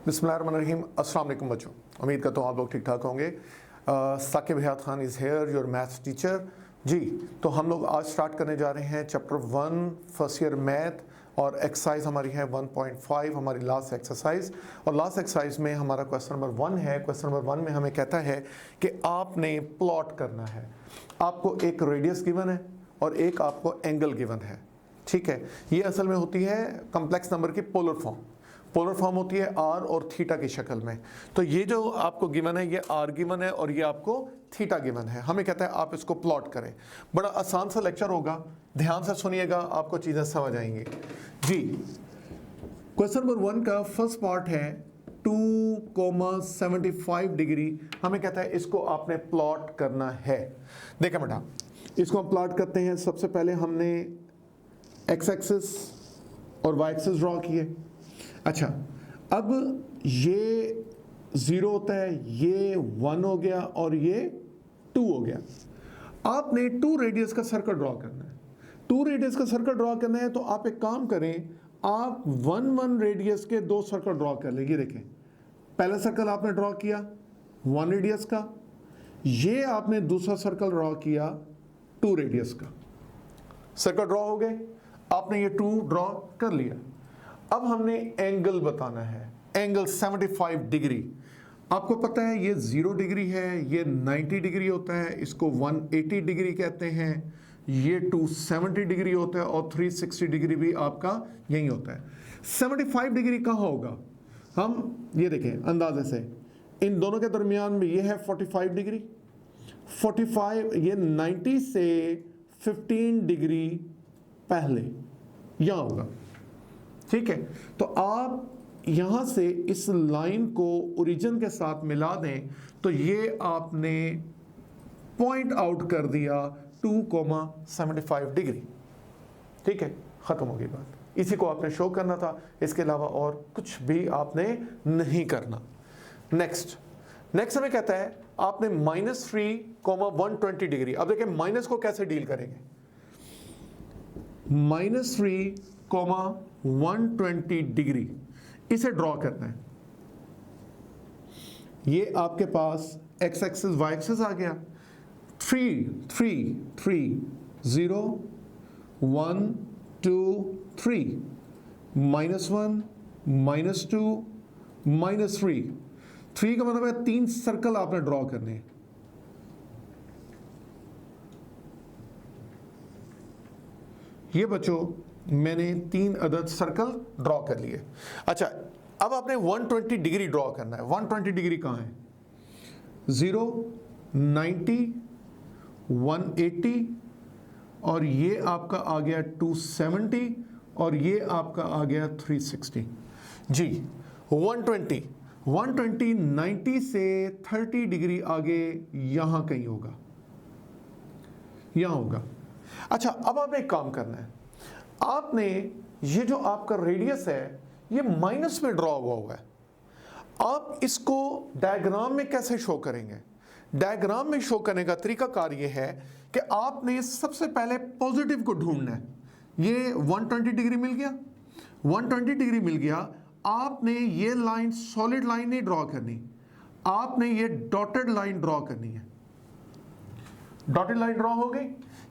बिस्मिल्लाहिर्रहमानिर्रहीम। अस्सलाम वालेकुम बच्चों, उम्मीद करता हूँ आप लोग ठीक ठाक होंगे। Saqib Hayat Khan is here, your maths teacher. जी, तो हम लोग आज स्टार्ट करने जा रहे हैं चैप्टर 1 फर्स्ट ईयर मैथ, और एक्सरसाइज हमारी है 1.5, हमारी लास्ट एक्सरसाइज। और लास्ट एक्सरसाइज में हमारा क्वेश्चन नंबर 1 है। क्वेश्चन नंबर 1 में हमें कहता है कि आपने प्लॉट करना है। आपको एक रेडियस गिवन है और एक आपको एंगल गिवन है। ठीक है, ये असल में होती है कम्प्लेक्स नंबर की पोलर फॉर्म। पोलर फॉर्म होती है आर और थीटा की शक्ल में। तो ये जो आपको गिवन है ये आर गिवन है और ये आपको थीटा गिवन है। हमें कहता है आप इसको प्लॉट करें। बड़ा आसान सा लेक्चर होगा, ध्यान से सुनिएगा, आपको चीज़ें समझ आएंगी। जी, क्वेश्चन नंबर 1 का फर्स्ट पार्ट है 2,75 डिग्री। हमें कहता है इसको आपने प्लॉट करना है। देखा बेटा, इसको हम प्लॉट करते हैं। सबसे पहले हमने एक्स एक्सिस और वाई एक्सिस ड्रॉ किए। अच्छा, अब ये 0 होता है, ये 1 हो गया और ये 2 हो गया। आपने 2 रेडियस का सर्कल ड्रॉ करना है। 2 रेडियस का सर्कल ड्रॉ करना है तो आप एक काम करें, आप 1 रेडियस के 2 सर्कल ड्रॉ कर लें। ये देखें, पहला सर्कल आपने ड्रॉ किया 1 रेडियस का, ये आपने दूसरा सर्कल ड्रॉ किया 2 रेडियस का। सर्कल ड्रॉ हो गए, आपने ये 2 ड्रॉ कर लिया। अब हमने एंगल बताना है, एंगल 75 डिग्री। आपको पता है ये 0 डिग्री है, ये 90 डिग्री होता है, इसको 180 डिग्री कहते हैं, ये 270 डिग्री होता है और 360 डिग्री भी आपका यही होता है। 75 डिग्री कहाँ होगा? हम ये देखें अंदाजे से, इन दोनों के दरमियान में ये है 45 डिग्री। 45, ये 90 से 15 डिग्री पहले यहां होगा। ठीक है, तो आप यहां से इस लाइन को ओरिजिन के साथ मिला दें तो ये आपने पॉइंट आउट कर दिया 2,75 डिग्री। ठीक है, खत्म हो गई बात। इसी को आपने शो करना था, इसके अलावा और कुछ भी आपने नहीं करना। नेक्स्ट हमें कहता है आपने -3,120 डिग्री। अब देखिए माइनस को कैसे डील करेंगे। -3,120 डिग्री इसे ड्रॉ करना है। ये आपके पास एक्स एक्सिस वाई एक्सिस आ गया। 3 3 3 0 1 2 3 -1 -2 -3। 3 का मतलब है 3 सर्कल आपने ड्रॉ करने हैं। ये बच्चों मैंने 3 अदद सर्कल ड्रॉ कर लिए। अच्छा, अब आपने 120 डिग्री ड्रॉ करना है। 120 डिग्री कहाँ है? 0 90 180 और ये आपका आ गया 270 और ये आपका आ गया 360। जी, 120 90 से 30 डिग्री आगे यहां कहीं होगा, यहां होगा। अच्छा, अब आपने एक काम करना है। आपने ये जो आपका रेडियस है ये माइनस में ड्रॉ हुआ है। आप इसको डायग्राम में कैसे शो करेंगे? डायग्राम में शो करने का तरीकाकार ये है कि आपने सबसे पहले पॉजिटिव को ढूंढना है। ये 120 डिग्री मिल गया, 120 डिग्री मिल गया। आपने ये लाइन सॉलिड लाइन नहीं ड्रॉ करनी, आपने ये डॉटेड लाइन ड्रॉ करनी है। डॉटेड लाइन ड्रॉ हो गई।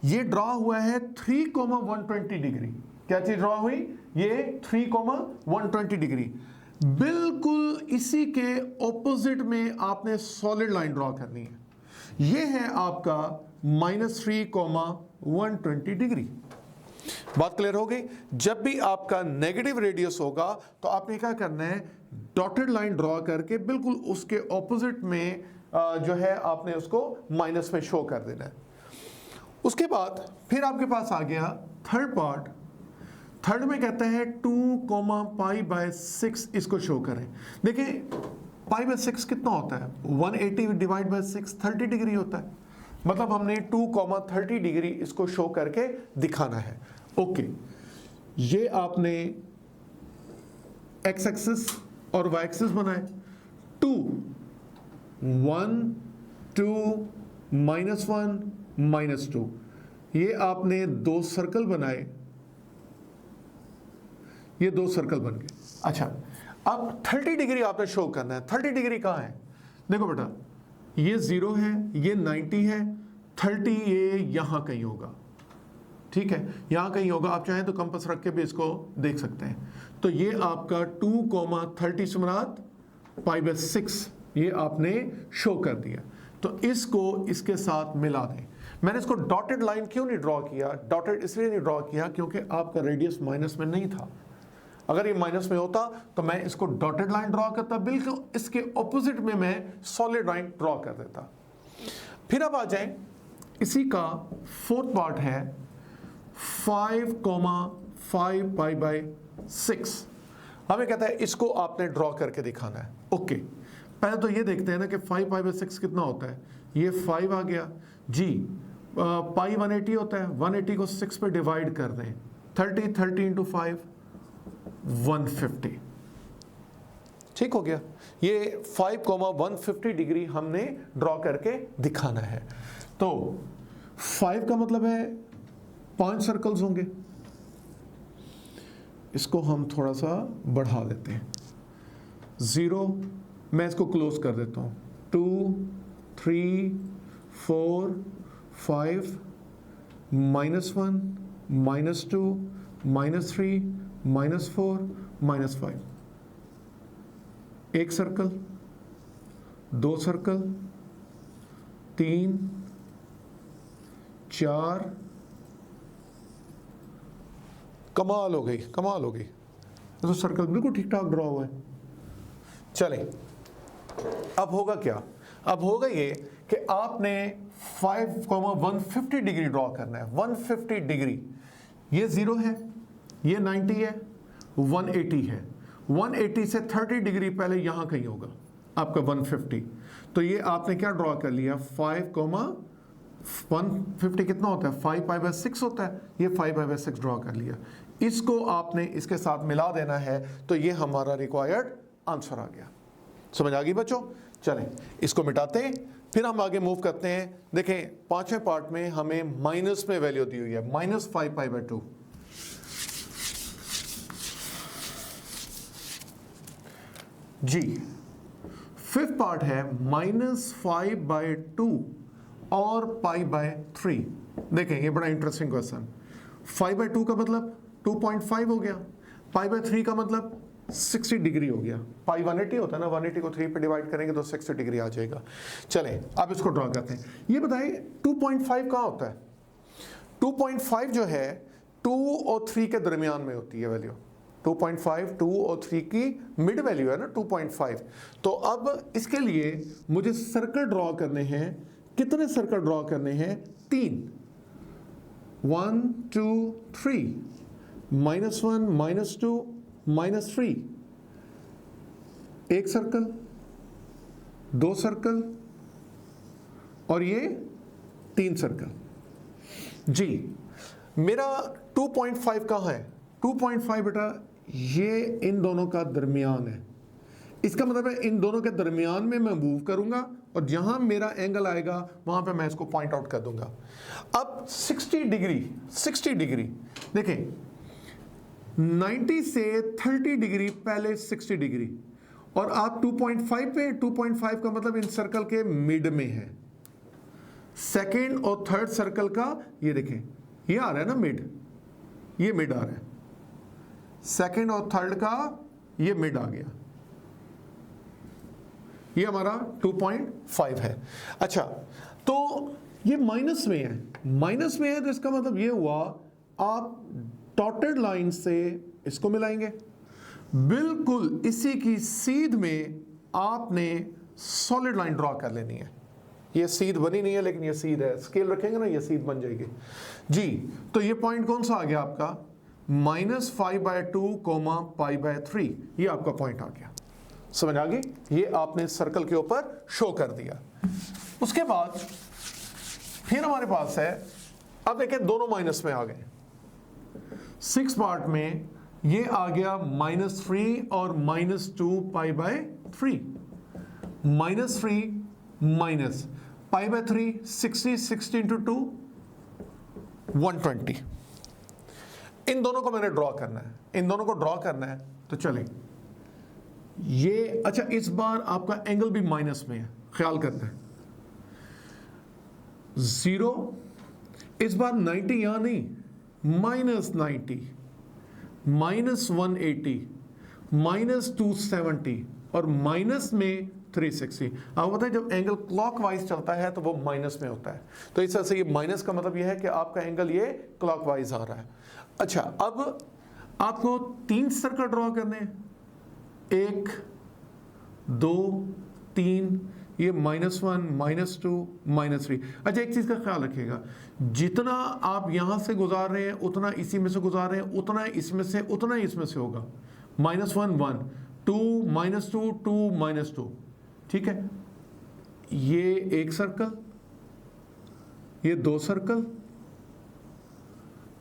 ये ड्रॉ हुआ है 3,120 डिग्री। क्या चीज ड्रॉ हुई? ये 3,120 डिग्री। बिल्कुल इसी के ऑपोजिट में आपने सॉलिड लाइन ड्रॉ करनी है। ये है आपका -3,120 डिग्री। बात क्लियर हो गई? जब भी आपका नेगेटिव रेडियस होगा तो आपने क्या करना है, डॉटेड लाइन ड्रॉ करके बिल्कुल उसके ऑपोजिट में जो है आपने उसको माइनस में शो कर देना है। उसके बाद फिर आपके पास आ गया थर्ड पार्ट। थर्ड में कहता है 2,π/6 इसको शो करें। देखिए π/6 कितना होता है? 180 डिवाइड बाय 6 30 डिग्री होता है। मतलब हमने 2,30 डिग्री इसको शो करके दिखाना है। ओके, ये आपने एक्स एक्सिस और वाई एक्सिस बनाए। 2 1 2 -1 -2, ये आपने 2 सर्कल बनाए, ये 2 सर्कल बन गए। अच्छा, अब 30 डिग्री आपने शो करना है। 30 डिग्री कहाँ है? देखो बेटा, ये 0 है, ये 90 है, 30 ये यहां कहीं होगा, ठीक है, यहां कहीं होगा। आप चाहें तो कंपास रख के भी इसको देख सकते हैं। तो ये आपका 2,30 से मुराद π/6 ये आपने शो कर दिया। तो इसको इसके साथ मिला दें। मैंने इसको डॉटेड लाइन क्यों नहीं ड्रॉ किया? डॉटेड इसलिए नहीं ड्रॉ किया क्योंकि आपका रेडियस माइनस में नहीं था। अगर ये माइनस में होता तो मैं इसको डॉटेड लाइन ड्रॉ करता, बिल्कुल इसके ऑपोजिट में मैं सॉलिड लाइन ड्रॉ कर देता। फिर अब आ जाएं, इसी का फोर्थ पार्ट है 5,5 π/6। हमें कहता है इसको आपने ड्रॉ करके दिखाना है। ओके, पहले तो ये देखते हैं ना कि 5 π/6 कितना होता है। ये 5 आ गया जी, पाई 180 होता है, 180 को 6 पे डिवाइड कर दें, 30 इंटू 5 150, ठीक हो गया। ये 5,150 डिग्री हमने ड्रॉ करके दिखाना है। तो 5 का मतलब है 5 सर्कल्स होंगे। इसको हम थोड़ा सा बढ़ा देते हैं। 0, मैं इसको क्लोज कर देता हूं, 2 3 4 5 -1 -2 -3 -4 -5, एक सर्कल, 2 सर्कल, 3 4, कमाल हो गई, कमाल हो गई। तो सर्कल बिल्कुल ठीक ठाक ड्रॉ हुआ है। चले, अब होगा क्या? अब होगा ये कि आपने 5,150 डिग्री ड्रॉ करना है। 150 डिग्री, ये 0 है, ये 90 है, 180 है। 180 से 30 डिग्री पहले यहां कहीं होगा आपका 150। तो ये आपने क्या ड्रॉ कर लिया? 5,150 कितना होता है? 5 π/6 होता है। ये 5 π/6 ड्रॉ कर लिया। इसको आपने इसके साथ मिला देना है, तो ये हमारा रिक्वायर्ड आंसर आ गया। समझ आ गई बच्चों? चलें, इसको मिटाते हैं, फिर हम आगे मूव करते हैं। देखें, पांचवें पार्ट में हमें माइनस में वैल्यू दी हुई है, -5 π/2। जी, फिफ्थ पार्ट है -5/2 और π/3। देखें, ये बड़ा इंटरेस्टिंग क्वेश्चन। 5/2 का मतलब 2.5 हो गया, π/3 का मतलब 60 डिग्री हो गया। पाई 180 होता है ना, 180 को 3 पे डिवाइड करेंगे तो 60 डिग्री आ जाएगा। चलें, अब इसको ड्रॉ करते हैं। ये बताएं 2.5 कहाँ होता है? 2.5 जो है 2 और 3 के दरमियान में होती है वैल्यू। 2.5 2 और 3 की मिड वैल्यू है ना 2.5। तो अब इसके लिए मुझे सर्कल ड्रॉ करने हैं। कितने सर्कल ड्रॉ करने हैं? 3, 1 2 3, -1 -2 -3, एक सर्कल, 2 सर्कल और ये 3 सर्कल। जी, मेरा 2.5 कहाँ है? 2.5 बेटा ये इन दोनों का दरमियान है। इसका मतलब है इन दोनों के दरमियान में मैं मूव करूंगा और जहां मेरा एंगल आएगा वहां पे मैं इसको पॉइंट आउट कर दूंगा। अब 60 डिग्री देखें, 90 से 30 डिग्री पहले 60 डिग्री, और आप 2.5 पे। 2.5 का मतलब इन सर्कल के मिड में है। सेकेंड और थर्ड सर्कल का ये देखें, ये आ रहा है ना मिड, ये मिड आ रहा है। सेकेंड और थर्ड का ये मिड आ गया, ये हमारा 2.5 है। अच्छा, तो ये माइनस में है, माइनस में है तो इसका मतलब ये हुआ आप डॉटेड लाइन से इसको मिलाएंगे। बिल्कुल इसी की सीध में आपने सॉलिड लाइन ड्रॉ कर लेनी है। ये सीध बनी नहीं है लेकिन ये सीध है, स्केल रखेंगे ना ये सीध बन जाएगी। जी, तो ये पॉइंट कौन सा आ गया आपका? -5/2, π/3, ये आपका पॉइंट आ गया। समझ आ गई? ये आपने सर्कल के ऊपर शो कर दिया। उसके बाद फिर हमारे पास है, अब देखें दोनों माइनस में आ गए। 6 पार्ट में ये आ गया -3 और -2 π/3, -3 माइनस π/3, 60 इंटू 2 120। इन दोनों को मैंने ड्रॉ करना है, इन दोनों को ड्रॉ करना है। तो चलें, ये अच्छा, इस बार आपका एंगल भी माइनस में है, ख्याल करना है। 0, इस बार 90 यहां नहीं, -90, -180, -270 और माइनस में 360। आपको पता है जब एंगल क्लॉकवाइज चलता है तो वो माइनस में होता है, तो इस तरह से ये माइनस का मतलब ये है कि आपका एंगल ये क्लॉकवाइज आ रहा है। अच्छा, अब आपको 3 सर्कल ड्रॉ करने हैं, 1 2 3, ये -1 -2 -3। अच्छा, एक चीज का ख्याल रखिएगा, जितना आप यहां से गुजार रहे हैं उतना इसी में से गुजार रहे हैं, उतना इसमें से, उतना इसमें से होगा। -1 1, 2 -2 2 -2, ठीक है। ये एक सर्कल, ये 2 सर्कल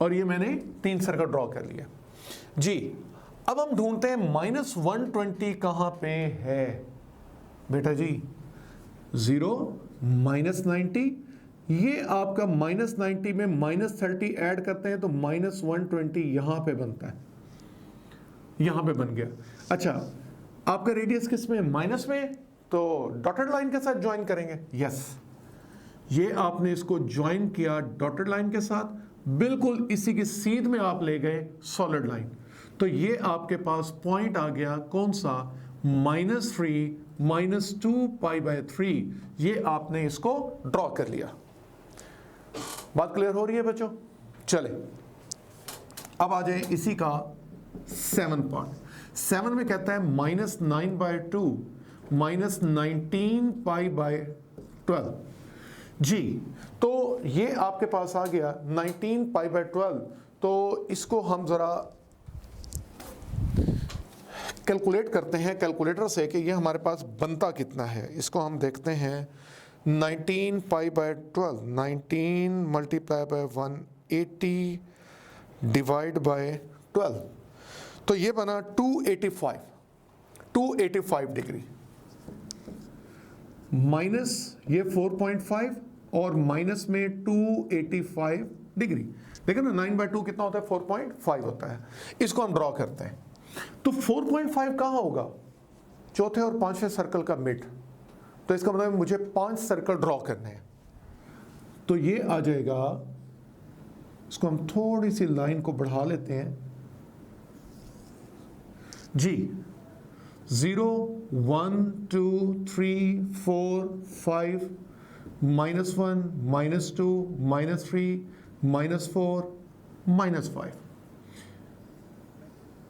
और ये मैंने 3 सर्कल ड्रॉ कर लिया जी। अब हम ढूंढते हैं -120 कहां पे है बेटा जी। 0 -90, ये आपका -90 में -30 ऐड करते हैं तो -120 यहां पे बनता है, यहां पे बन गया। अच्छा, आपका रेडियस किस में, माइनस में, तो डॉटेड लाइन के साथ ज्वाइन करेंगे। यस, ये आपने इसको ज्वाइन किया डॉटेड लाइन के साथ, बिल्कुल इसी की सीध में आप ले गए सॉलिड लाइन, तो ये आपके पास पॉइंट आ गया कौन सा, -3 -2π/3। ये आपने इसको ड्रॉ कर लिया। बात क्लियर हो रही है बच्चों? चले अब आ जाए इसी का 7 पार्ट। 7 में कहता है -9/2 -19π/12 जी। तो ये आपके पास आ गया 19π/12। तो इसको हम जरा कैलकुलेट करते हैं कैलकुलेटर से कि ये हमारे पास बनता कितना है। इसको हम देखते हैं 19π/12, 19 × 180 डिवाइड बाय 12, तो ये बना 285 डिग्री, माइनस ये 4.5 और माइनस में 285 डिग्री। देखिए ना, 9/2 कितना होता है, 4.5 होता है। इसको हम ड्रॉ करते हैं, तो 4.5 कहाँ होगा, चौथे और पांचवें सर्कल का मिड। तो इसका मतलब मुझे 5 सर्कल ड्रॉ करने हैं, तो ये आ जाएगा। इसको हम थोड़ी सी लाइन को बढ़ा लेते हैं जी। 0 1 2 3 4 5, -1 -2 -3 -4 -5,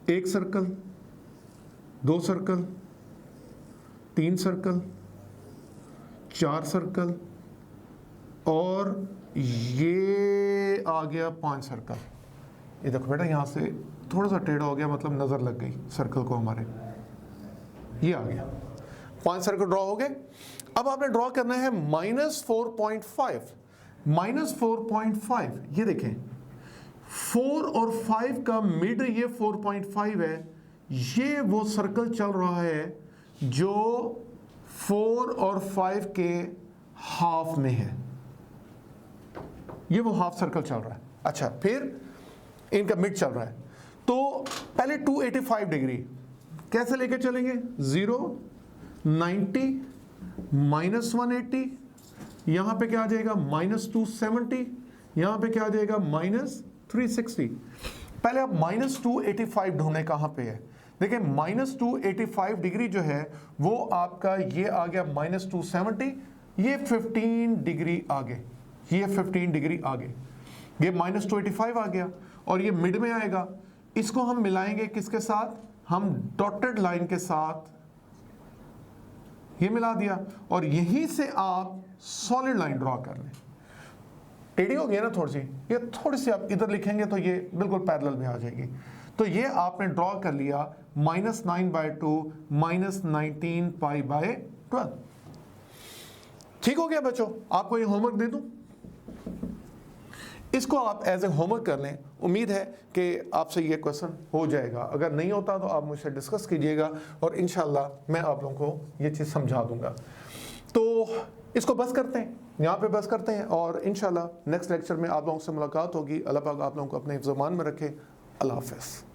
एक सर्कल, 2 सर्कल, 3 सर्कल, 4 सर्कल और ये आ गया 5 सर्कल। ये देखो बेटा, यहां से थोड़ा सा टेढ़ा हो गया, मतलब नजर लग गई सर्कल को हमारे, ये आ गया। 5 सर्कल ड्रॉ हो गए। अब आपने ड्रॉ करना है -4.5। -4.5, ये देखें 4 और 5 का मिड ये 4.5 है। ये वो सर्कल चल रहा है जो 4 और 5 के हाफ में है, ये वो हाफ सर्कल चल रहा है। अच्छा, फिर इनका मिड चल रहा है, तो पहले 285 डिग्री कैसे लेके चलेंगे, 0 90 -180, यहां पे क्या आ जाएगा, -270, यहां पे क्या आ जाएगा, -360। पहले आप -285 ढूंढने कहां पे है। देखिए -285 डिग्री जो है वो आपका ये आ गया -270, ये 15 डिग्री आगे, ये 15 डिग्री आगे, ये -285 आ गया और ये मिड में आएगा। इसको हम मिलाएंगे किसके साथ, हम डॉटेड लाइन के साथ, ये मिला दिया और यहीं से आप सॉलिड लाइन ड्रॉ कर लें। टेढ़ी हो गई ना थोड़ी सी, ये थोड़ी सी आप इधर लिखेंगे तो ये बिल्कुल पैरेलल में आ जाएगी। तो ये आपने ड्रॉ कर लिया -9/2 -19π/12। ठीक हो गया बच्चों, आपको ये होमवर्क दे दूं, इसको आप एज ए होमवर्क कर लें। उम्मीद है कि आपसे ये क्वेश्चन हो जाएगा, अगर नहीं होता तो आप मुझसे डिस्कस कीजिएगा और इंशाल्लाह मैं आप लोगों को ये चीज़ समझा दूंगा। तो इसको बस करते हैं, यहाँ पे बस करते हैं और इंशाल्लाह नेक्स्ट लेक्चर में आप लोगों से मुलाकात होगी। अल्लाह पाक आप लोगों को अपने हिफ्ज़-ओ-मान में रखे। अल्लाह हाफ़िज़।